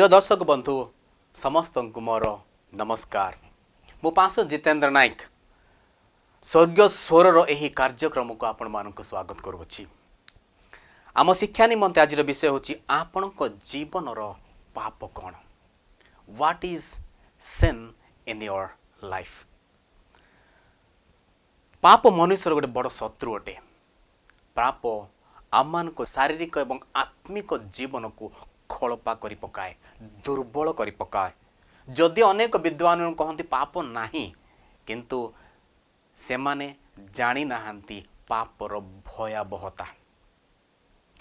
प्रिय दर्शक बंधु समस्त को मोर नमस्कार। मु पास जितेंद्र नायक स्वर्गीय स्वर यही कार्यक्रम को आपण मान स्वागत करुच्ची। आम शिक्षा निमंते आज विषय हूँ आपण जीवन पाप कौन, what is sin in your life. पाप मनुष्य गोटे बड़ शत्रु अटे। पाप आम शारीरिक एवं आत्मिक जीवन को खलपा करि पकाए, दुर्बल करि पकाए। जदि अनेक विद्वान कहते पाप नहीं, किंतु सेमाने जानी नाहंती पापर भयावहता।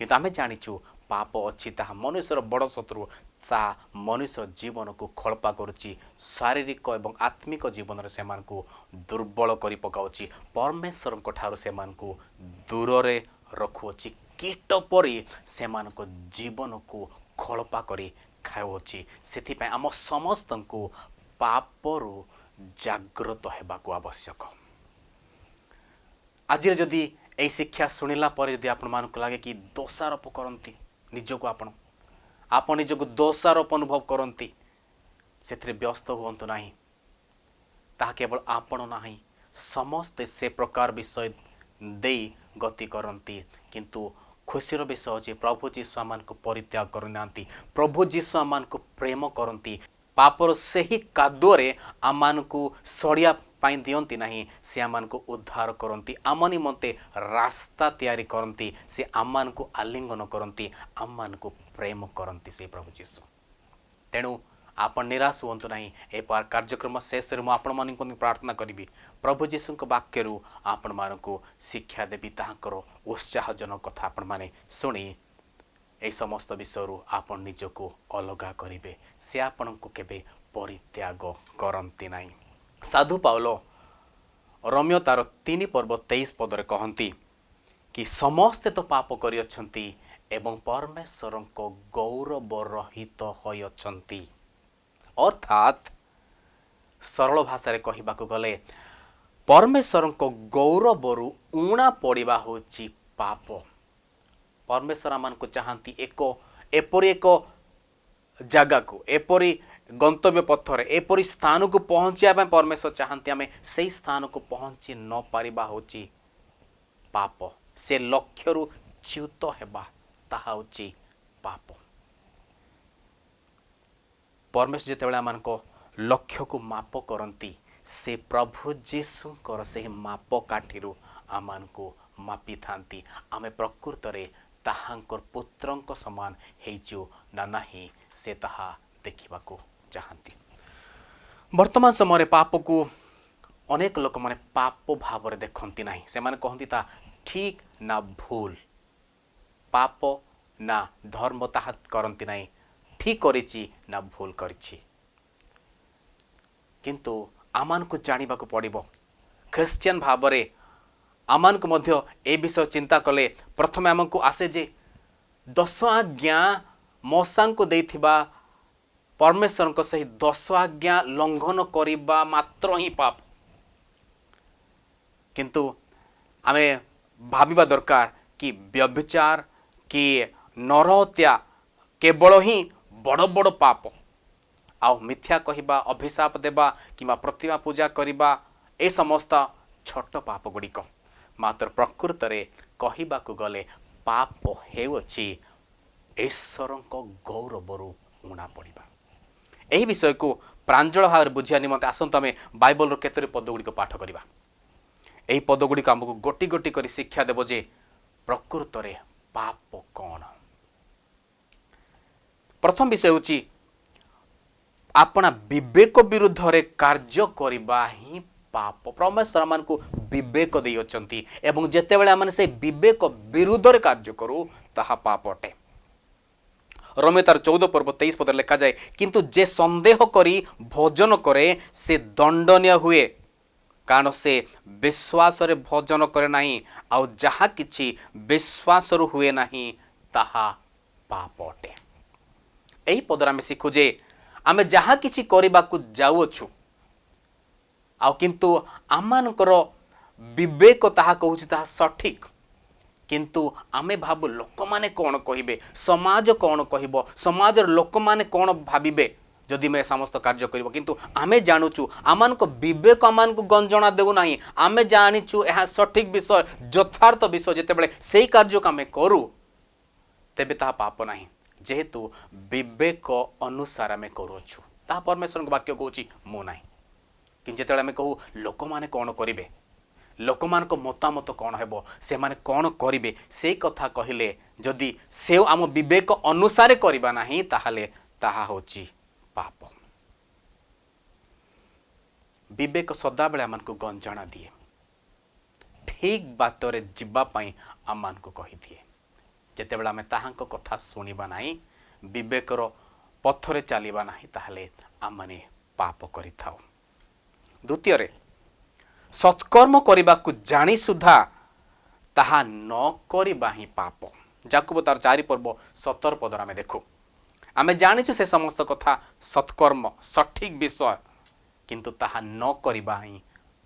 किंतु आमे जानिचु पाप अच्छी ताहा मनुष्यर बड़ शत्रु। ता मनुष्य जीवन को खलपा करुच्ची, शारीरिक एवं आत्मिक जीवन से दुर्बल करि पकाउची, परमेश्वर ठारू से दूर रे रखुअछि, कीट परी से जीवन को खलपा करी खाऊँगी। से आम समस्त को पापरु जागृत होगा आवश्यक। आज जदि यही शिक्षा शुणिला जदि आपण मानक लगे कि दोषारोप करती निजको, आपण निजको दोषारोप अनुभव करती, से व्यस्त हूँ ना। ताहा केवल आपण नहीं, समस्ते से प्रकार विषय दे गति करती, किंतु खुशीर विषय होची प्रभु जीशु आम को परित्याग करना। प्रभु जीशु आम को प्रेम करती, पापर से ही कादुरे आम को सड़िया दियंती नहीं, से आम को उद्धार करती, आम निमंते रास्ता तैयारी करती, से आम को आलिंगन करती, आम को प्रेम करती से प्रभु जीशु। तेणु आपण निराश हूँ ना। ए कार्यक्रम शेष में आपण मान प्रार्थना करी प्रभु जीशु वाक्य आपण मान को शिक्षा देवी, ताकर उत्साहजनक कथा आपण माने शुणी ए समस्त विषय आपण निजको अलगा करेंगे। से आपण को केबे परित्याग करती नहीं। साधु पाउल रोमियो तार 3 पर्व 23 पदरे कहती कि समस्ते तो पाप करिअछंती एवं परमेश्वर को गौरव रहित होइअछंती। अर्थात सरल भाषा कहवा गले परमेश्वर को गौरव ऊणा पड़ा होची पाप। परमेश्वर आम को चाहती एपरी एक जगह को, एपरी गंतव्य पथर, एपरी स्थान को पहुँचा परमेश्वर चाहती आम से स्थान को पहुँची न पारिबा होची पाप। से लक्ष्य च्युत हेबा ताहा होची पाप। परमेश्वर जितेबाला आम लक्ष्य को माप करती, से प्रभु जीशुकर से माप काठी आम को मापी थांती। आमे प्रकृत रे ताहांकर पुत्रंक समान हेचु ना नहीं, से ताहा देखा चाहती। वर्तमान समय पाप को अनेक लोक माने पाप भाव रे देखंती नहीं। से माने कहंती ता ठीक ना भूल, पाप ना धर्म ताहा करंती नहीं, ठीक करिछि ना भूल करिछि। किंतु आमान को जानिबा को पड़िबो। ख्रिस्टियन भाव रे आमान को मध्य ए विषय चिंता कले प्रथमे आम को आसे जे 10 आज्ञा मूसा को देथिबा परमेश्वर को सही 10 आज्ञा लंघन करिबा मात्र ही पाप। किंतु आमे भाबिबा दरकार कि व्यभिचार कि नरहत्या केवल ही बड़ बड़ पाप, आउ मिथ्या कहवा, अभिशाप देवा किंवा प्रतिमा पूजा करवा ए समस्त छोट पाप गुड़िक। मात्र प्रकृत रे कहवाकू गले पाप हेउछि ईश्वर गौरव ऊणा पड़ा। यही विषय को प्रांजल भाव बुझिया निमंते आसंत आमे बाइबल केतोरी पद गुड़िक पाठ करवा। यही पद गुड़िक आमको गोटी गोटी कर शिक्षा देव जे प्रकृत रे पाप कौन। प्रथम विषय होची अपना विवेक विरुद्ध रे कार्य करबा ही पाप। परमेश्वर आमान को विवेक दे अछंती एवं जेते बेले आमान से विवेक विरुद्ध रे कार्य करू ताहा पाप अटे। रोमियो तार 14 पर्व 23 पद लिखा जाए, किंतु जे संदेह करी भोजन करे से दंडनीय हुए, कारण से विश्वास रे भोजन करे नहीं, आउ जहा किछि विश्वास रु हुए नहीं ताहा पाप अटे। एही पदर आमे शिखु जे आमे जहा किछि करिबाकू जाउछु, आउ किंतु आमानकर विवेक ताहा कहूछि ताहा सठिक, किंतु आमे भाबु लोक माने कौन कहिबे, समाज कौन कहिबो, समाजर लोक माने कौन भाबिबे जदि मैं समस्त कार्य करिबो। किंतु आमे जानुचु आमान को विवेक आमान को गंजना देउ नाही, आमे जानिचु यह सठिक विषय यथार्थ विषय जेतेबेले सेही कार्य को आमे करू तेबे ता पाप नाही, जेहेतु विवेक अनुसार आमे करूछु ता परमेश्वर वाक्य कहूची मु नाही। कि जेतेबेले आमे कहू लोक माने कौन करिबे, लोक मान को मतामत कौन हेबो, से माने कौन करिबे, से कथा कहिले जदि से आम विवेक अनुसार करिबा नाही ताहाले ताहा होची पाप। विवेक सदाबेले आमान को गंजाणा दिए, ठीक बातरे जीवा पाई आमान को कहि दिए। जेतेबेले आमे ताहांको कथा सुनिबा नाही, विवेकर पथरे चलिबा नाही, ताहाले आमाने पाप करिथाउ। द्वितीय रे सत्कर्म करने को जानी सुधा ताहा न करिबा ही पाप। याकूब तार 4 पर्व 17 पदर आमे देखु, आमे जानिछु से समस्त कथा सत्कर्म सठिक विषय, किंतु ताहा न करिबा ही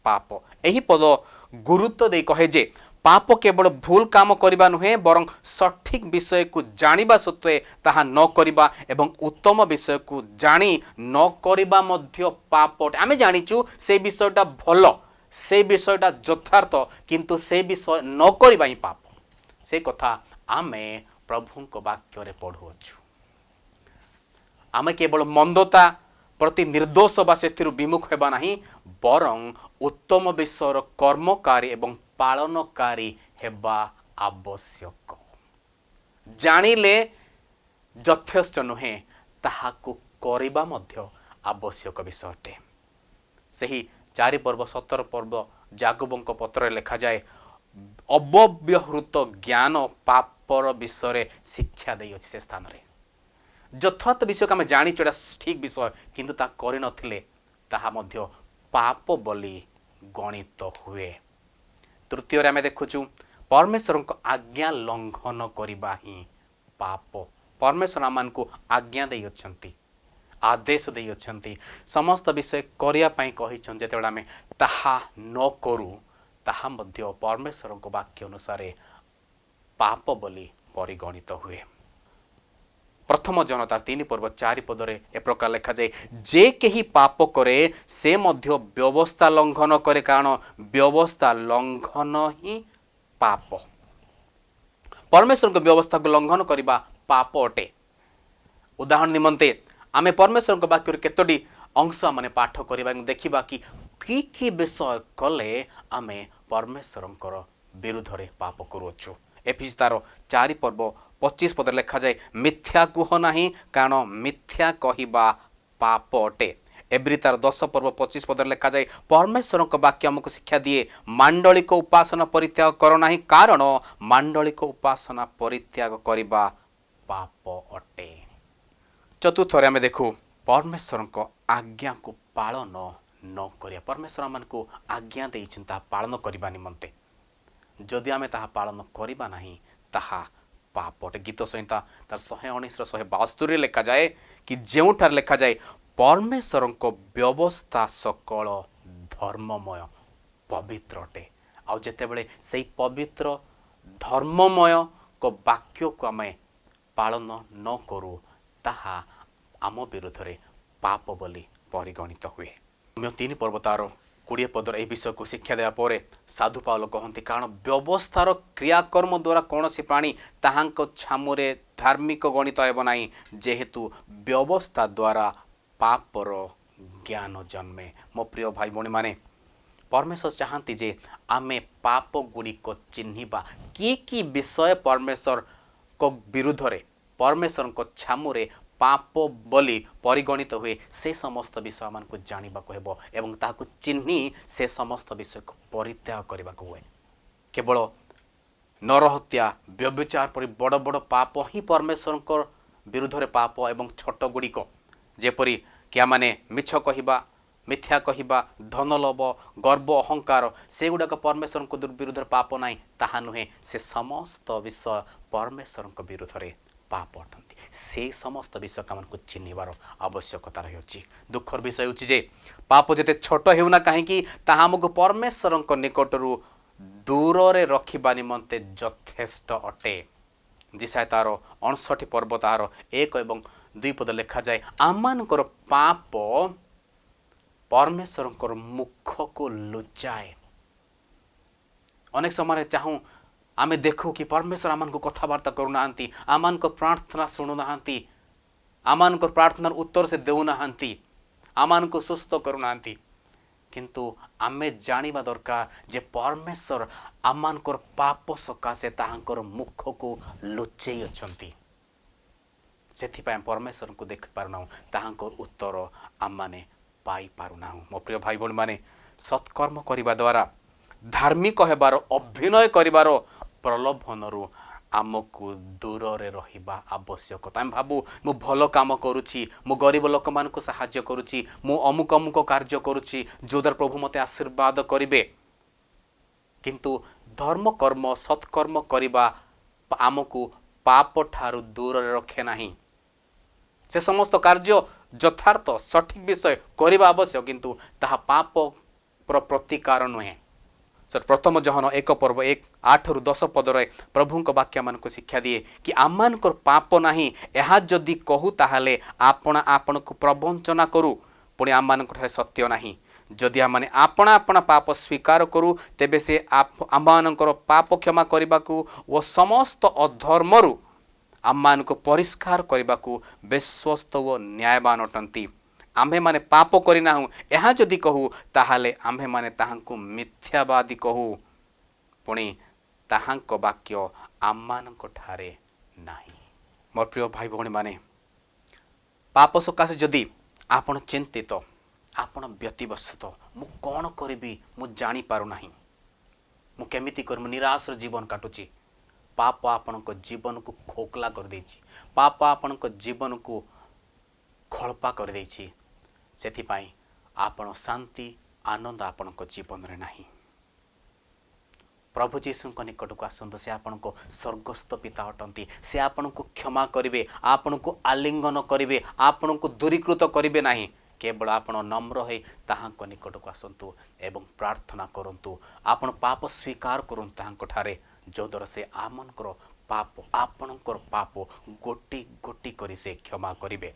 पाप। एही पद गुरुत्व दे कहे जे पाप केवल भूल काम करिबा नुहे, बरं सठिक विषय को जानिबा सत्वे ताहा न करिबा एवं उत्तम विषय को जानी न करिबा मध्य पाप। आमे जानिछु से विषयटा भलो, से विषयटा यथार्थ, किंतु से विषय न करिबा ही पाप। से कथा आमे प्रभु को वाक्य रे पढ़ुछु। आमे केवल मंदता प्रति निर्दोष बा सेथिरु विमुख हेबा नाही, बरं उत्तम विषयर कर्मकारी एवं पालनकारी हेबा आवश्यक। जानिले यथेष्ट नुहे, ताहाकु करिबा मध्य आवश्यक विषय अटे। सही 4 पर्व 17 पर्व याकूबଙ୍କ पत्र लिखा जाए अव्यवहृत ज्ञान पापर विषय शिक्षा दे अछि। से स्थान रे यथार्थ विषय आम जानी चोड़ा ठीक विषय, किंतु ता करि नथिले ताहा मध्य पाप बोली गणित हुए। तृतीय रे आमे देखुछु परमेश्वर को आज्ञा लंघन करिबा ही पाप। परमेश्वर आमान को आज्ञा दे अछंती, आदेश दे अछंती, समस्त विषय करिया पई कहिछन। जेतेबेला आमे ताहा न करू ताहा मध्य परमेश्वर को वाक्य अनुसार पाप बोली परिगणित हुए। प्रथम जनतार 3 पर्व 4 पदरे ए प्रकार लिखा जाए, जे केही पाप करे से मध्य व्यवस्था लंघन करे, कारण व्यवस्था लंघन ही पाप। परमेश्वर को व्यवस्था को लंघन करिबा पाप अटे। उदाहरण निमंते आमे परमेश्वर को वाक्य केतोटी अंश माने पाठ करिबा देखिबा कि विषय कले आमे परमेश्वर विरुद्ध रे पाप करूछु। एफिस तार 4 पर्व 25 पद लिखा जाए, मिथ्या कुह नाही, कारण मिथ्या कहिबा पाप अटे। एब्री तार 10 पर्व 25 पद लिखा जाए, परमेश्वर को वाक्य हमको शिक्षा दिए, मांडलिक उपासना परित्याग कर नाही, कारण मांडलिक उपासना परित्याग करिबा पाप अटे। चतुर्थ रे आमे देखू परमेश्वर को आज्ञा को पालन न करिया। परमेश्वर आमान को आज्ञा देइछन ता पालन करिबा निमंते, जदि आमे ताहा पालन करिबा नाही ताहा पाप अटे। गीत संहिता तार 119 172 लिखा जाए कि जेउठार लिखा जाए, परमेश्वर को व्यवस्था सकल धर्ममय पवित्र अटे। आ जेतेबेले सेही पवित्र धर्ममय को वाक्य को आमे पालन न करू ताहा आम विरुद्ध रे पाप बोली परिगणित हुए। 3 पर्व तार 20 पदर ए विषय को शिक्षा देवा परे साधु पाउल कहते, कारण व्यवस्थार क्रियाकर्म द्वारा कौन सी प्राणी ताहांको छामुरे धार्मिक गणित हेब नाही, जेहेतु व्यवस्था द्वारा पापर ज्ञान जन्मे। मो प्रिय भाई भौणी माने, परमेश्वर चाहती जे आमे पाप गुड़िक चिन्हिबा कि विषय परमेश्वर को विरुद्ध रे परमेश्वर को छामुरे पाप बोली परिगणित हुए, से समस्त विषय आमान को जानिबा को हेबो एवं ताहाको चिन्हि से समस्त विषय को परित्याग करिबा को हुए। केवल नरहत्या व्यभिचार परि बड़ बड़ पाप ही परमेश्वर को विरुद्ध रे पाप एवं छोट गुड़िक जेपरि क्या माने मिछ कहिबा, मिथ्या कहिबा, धनलोभ, गर्व, अहंकार, से गुड़ाक परमेश्वर को विरुद्ध पाप नाही ताहा नुहे। से समस्त विषय परमेश्वर को विरुद्ध रे पाप अटंती। से समस्त विषय का को चिन्हबार आवश्यकता रही। दुखर विषय होची जे पाप जेते छोट हेउना काहेकि ताहा हमको परमेश्वर निकटरू ଦୂରରେ ରଖିବା ନିମନ୍ତେ ଯଥେଷ୍ଟ ଅଟେ। ଯିଶାୟା ତାର 59 ପର୍ବ ତାହାର 1 ଏବଂ 2 ପଦ ଲେଖାଯାଏ, ଆମମାନଙ୍କର ପାପ ପରମେଶ୍ୱରଙ୍କର ମୁଖକୁ ଲୁଚାଏ। ଅନେକ ସମୟରେ ଚାହୁଁ ଆମେ ଦେଖୁ କି ପରମେଶ୍ୱର ଆମମାନଙ୍କୁ କଥାବାର୍ତ୍ତା କରୁନାହାନ୍ତି, ଆମମାନଙ୍କ ପ୍ରାର୍ଥନା ଶୁଣୁନାହାନ୍ତି, ଆମମାନଙ୍କର ପ୍ରାର୍ଥନାର ଉତ୍ତର ସେ ଦେଉନାହାନ୍ତି, ଆମମାନଙ୍କୁ ସୁସ୍ଥ କରୁନାହାନ୍ତି। କିନ୍ତୁ ଆମେ ଜାଣିବା ଦରକାର ଯେ ପରମେଶ୍ୱର ଆମମାନଙ୍କର ପାପ ସକାଶେ ତାହାଙ୍କର ମୁଖକୁ ଲୁଚେଇ ଅଛନ୍ତି। ସେଥିପାଇଁ ପରମେଶ୍ୱରଙ୍କୁ ଦେଖିପାରୁନାହୁଁ, ତାହାଙ୍କର ଉତ୍ତର ଆମମାନେ ପାଇପାରୁନାହୁଁ। ମୋ ପ୍ରିୟ ଭାଇ ଭଉଣୀମାନେ, ସତ୍କର୍ମ କରିବା ଦ୍ୱାରା ଧାର୍ମିକ ହେବାର ଅଭିନୟ କରିବାର ପ୍ରଲୋଭନରୁ ଆମକୁ ଦୂରରେ ରହିବା ଆବଶ୍ୟକତା। ଆମେ ଭାବୁ ମୁଁ ଭଲ କାମ କରୁଛି, ମୁଁ ଗରିବ ଲୋକମାନଙ୍କୁ ସାହାଯ୍ୟ କରୁଛି, ମୁଁ ଅମୁକ ଅମୁକ କାର୍ଯ୍ୟ କରୁଛି ଯେଉଁଦ୍ୱାରା ପ୍ରଭୁ ମୋତେ ଆଶୀର୍ବାଦ କରିବେ। କିନ୍ତୁ ଧର୍ମକର୍ମ ସତ୍କର୍ମ କରିବା ଆମକୁ ପାପ ଠାରୁ ଦୂରରେ ରଖେ ନାହିଁ। ସେ ସମସ୍ତ କାର୍ଯ୍ୟ ଯଥାର୍ଥ ସଠିକ ବିଷୟ କରିବା ଆବଶ୍ୟକ, କିନ୍ତୁ ତାହା ପାପର ପ୍ରତିକାର ନୁହେଁ। ପ୍ରଥମ ଜହନ 1 ପର୍ବ 8-10 ପଦରେ ପ୍ରଭୁଙ୍କ ବାକ୍ୟ ମାନଙ୍କୁ ଶିକ୍ଷା ଦିଏ କି ଆମମାନଙ୍କର ପାପ ନାହିଁ, ଏହା ଯଦି କହୁ ତାହେଲେ ଆପଣା ଆପଣଙ୍କୁ ପ୍ରବଞ୍ଚନା କରୁ, ପୁଣି ଆମମାନଙ୍କଠାରେ ସତ୍ୟ ନାହିଁ। ଯଦି ଆମମାନେ ଆପଣା ଆପଣା ପାପ ସ୍ୱୀକାର କରୁ, ତେବେ ସେ ଆମମାନଙ୍କର ପାପ କ୍ଷମା କରିବାକୁ ଓ ସମସ୍ତ ଅଧର୍ମରୁ ଆମମାନଙ୍କୁ ପରିଷ୍କାର କରିବାକୁ ବିଶ୍ୱସ୍ତ ଓ ନ୍ୟାୟବାନ ଅଟନ୍ତି। ଆମ୍ଭେମାନେ ପାପ କରିନାହୁଁ ଏହା ଯଦି କହୁ, ତାହେଲେ ଆମ୍ଭେମାନେ ତାହାଙ୍କୁ ମିଥ୍ୟାବାଦୀ କହୁ, ପୁଣି ତାହାଙ୍କ ବାକ୍ୟ ଆମମାନଙ୍କଠାରେ ନାହିଁ। ମୋର ପ୍ରିୟ ଭାଇ ଭଉଣୀମାନେ, ପାପ ସକାଶେ ଯଦି ଆପଣ ଚିନ୍ତିତ, ଆପଣ ବ୍ୟତିବ୍ୟସ୍ତ, ମୁଁ କ'ଣ କରିବି ମୁଁ ଜାଣିପାରୁନାହିଁ, ମୁଁ କେମିତି କରିବି, ନିରାଶର ଜୀବନ କାଟୁଛି, ପାପ ଆପଣଙ୍କ ଜୀବନକୁ ଖୋକଲା କରିଦେଇଛି, ପାପ ଆପଣଙ୍କ ଜୀବନକୁ ଖଳପା କରିଦେଇଛି। ସେଥିପାଇଁ ଆପଣ ଶାନ୍ତି ଆନନ୍ଦ ଆପଣଙ୍କ ଜୀବନରେ ନାହିଁ। ପ୍ରଭୁ ଯୀଶୁଙ୍କ ନିକଟକୁ ଆସନ୍ତୁ, ସେ ଆପଣଙ୍କ ସ୍ୱର୍ଗସ୍ଥ ପିତା ଅଟନ୍ତି। ସେ ଆପଣଙ୍କୁ କ୍ଷମା କରିବେ, ଆପଣଙ୍କୁ ଆଲିଙ୍ଗନ କରିବେ, ଆପଣଙ୍କୁ ଦୂରୀକୃତ କରିବେ ନାହିଁ। କେବଳ ଆପଣ ନମ୍ର ହୋଇ ତାହାଙ୍କ ନିକଟକୁ ଆସନ୍ତୁ ଏବଂ ପ୍ରାର୍ଥନା କରନ୍ତୁ, ଆପଣ ପାପ ସ୍ୱୀକାର କରନ୍ତୁ ତାହାଙ୍କଠାରେ, ଯଦ୍ୱାରା ସେ ଆପଣଙ୍କର ପାପ ଗୋଟି ଗୋଟି କରି ସେ କ୍ଷମା କରିବେ।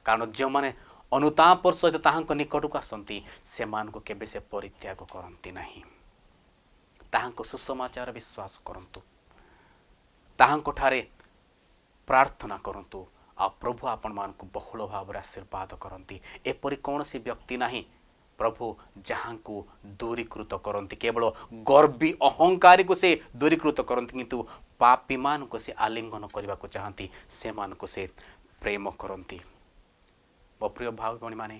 କାରଣ ଯେଉଁମାନେ ଅନୁତାପର ସହିତ ତାହାଙ୍କ ନିକଟକୁ ଆସନ୍ତି, ସେମାନଙ୍କୁ କେବେ ସେ ପରିତ୍ୟାଗ କରନ୍ତି ନାହିଁ। ତାହାଙ୍କ ସୁସମାଚାର ବିଶ୍ୱାସ କରନ୍ତୁ, ତାହାଙ୍କଠାରେ ପ୍ରାର୍ଥନା କରନ୍ତୁ, ଆଉ ପ୍ରଭୁ ଆପଣମାନଙ୍କୁ ବହୁଳ ଭାବରେ ଆଶୀର୍ବାଦ କରନ୍ତି। ଏପରି କୌଣସି ବ୍ୟକ୍ତି ନାହିଁ ପ୍ରଭୁ ଯାହାଙ୍କୁ ଦୂରୀକୃତ କରନ୍ତି। କେବଳ ଗର୍ବୀ ଅହଙ୍କାରୀକୁ ସେ ଦୂରୀକୃତ କରନ୍ତି, କିନ୍ତୁ ପାପୀମାନଙ୍କୁ ସେ ଆଲିଙ୍ଗନ କରିବାକୁ ଚାହାନ୍ତି, ସେମାନଙ୍କୁ ସେ ପ୍ରେମ କରନ୍ତି। ମୋ ପ୍ରିୟ ଭାଇ ଭଉଣୀମାନେ,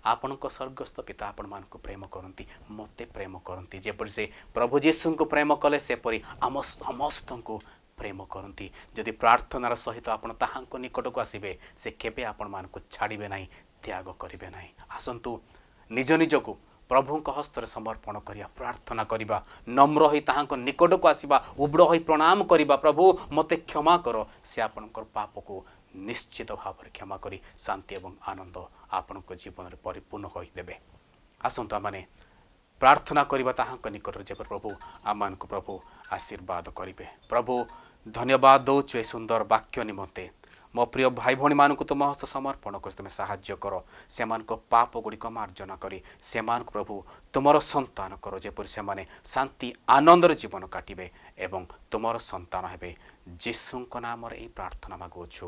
ଆପଣଙ୍କ ସ୍ୱର୍ଗସ୍ଥ ପିତା ଆପଣମାନଙ୍କୁ ପ୍ରେମ କରନ୍ତି, ମୋତେ ପ୍ରେମ କରନ୍ତି। ଯେପରି ସେ ପ୍ରଭୁ ଯୀଶୁଙ୍କୁ ପ୍ରେମ କଲେ, ସେପରି ଆମ ସମସ୍ତଙ୍କୁ ପ୍ରେମ କରନ୍ତି। ଯଦି ପ୍ରାର୍ଥନାର ସହିତ ଆପଣ ତାହାଙ୍କ ନିକଟକୁ ଆସିବେ, ସେ କେବେ ଆପଣମାନଙ୍କୁ ଛାଡ଼ିବେ ନାହିଁ, ତ୍ୟାଗ କରିବେ ନାହିଁ। ଆସନ୍ତୁ ନିଜ ନିଜକୁ ପ୍ରଭୁଙ୍କ ହସ୍ତରେ ସମର୍ପଣ କରିବା, ପ୍ରାର୍ଥନା କରିବା, ନମ୍ର ହୋଇ ତାହାଙ୍କ ନିକଟକୁ ଆସିବା, ଉବ୍ର ହୋଇ ପ୍ରଣାମ କରିବା, ପ୍ରଭୁ ମୋତେ କ୍ଷମା କର। ସେ ଆପଣଙ୍କର ପାପକୁ ନିଶ୍ଚିତ ଭାବରେ କ୍ଷମା କରି ଶାନ୍ତି ଏବଂ ଆନନ୍ଦ ଆପଣଙ୍କ ଜୀବନରେ ପରିପୂର୍ଣ୍ଣ କରିଦେବେ। ଆସନ୍ତୁ ଆମମାନେ ପ୍ରାର୍ଥନା କରିବା ତାହାଙ୍କ ନିକଟରେ, ଯେପରି ପ୍ରଭୁ ଆମମାନଙ୍କୁ ପ୍ରଭୁ ଆଶୀର୍ବାଦ କରିବେ। ପ୍ରଭୁ ଧନ୍ୟବାଦ ଦେଉଛୁ ଏ ସୁନ୍ଦର ବାକ୍ୟ ନିମନ୍ତେ। ମୋ ପ୍ରିୟ ଭାଇ ଭଉଣୀମାନଙ୍କୁ ତୁମ ହସ୍ତ ସମର୍ପଣ କରି ତୁମେ ସାହାଯ୍ୟ କର, ସେମାନଙ୍କ ପାପ ଗୁଡ଼ିକ ମାର୍ଜନା କରି ସେମାନଙ୍କୁ ପ୍ରଭୁ ତୁମର ସନ୍ତାନ କର, ଯେପରି ସେମାନେ ଶାନ୍ତି ଆନନ୍ଦର ଜୀବନ କାଟିବେ ଏବଂ ତୁମର ସନ୍ତାନ ହେବେ। ଯୀଶୁଙ୍କ ନାମରେ ଏହି ପ୍ରାର୍ଥନା ମାଗୁଅଛୁ,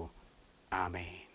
ଆମେନ୍।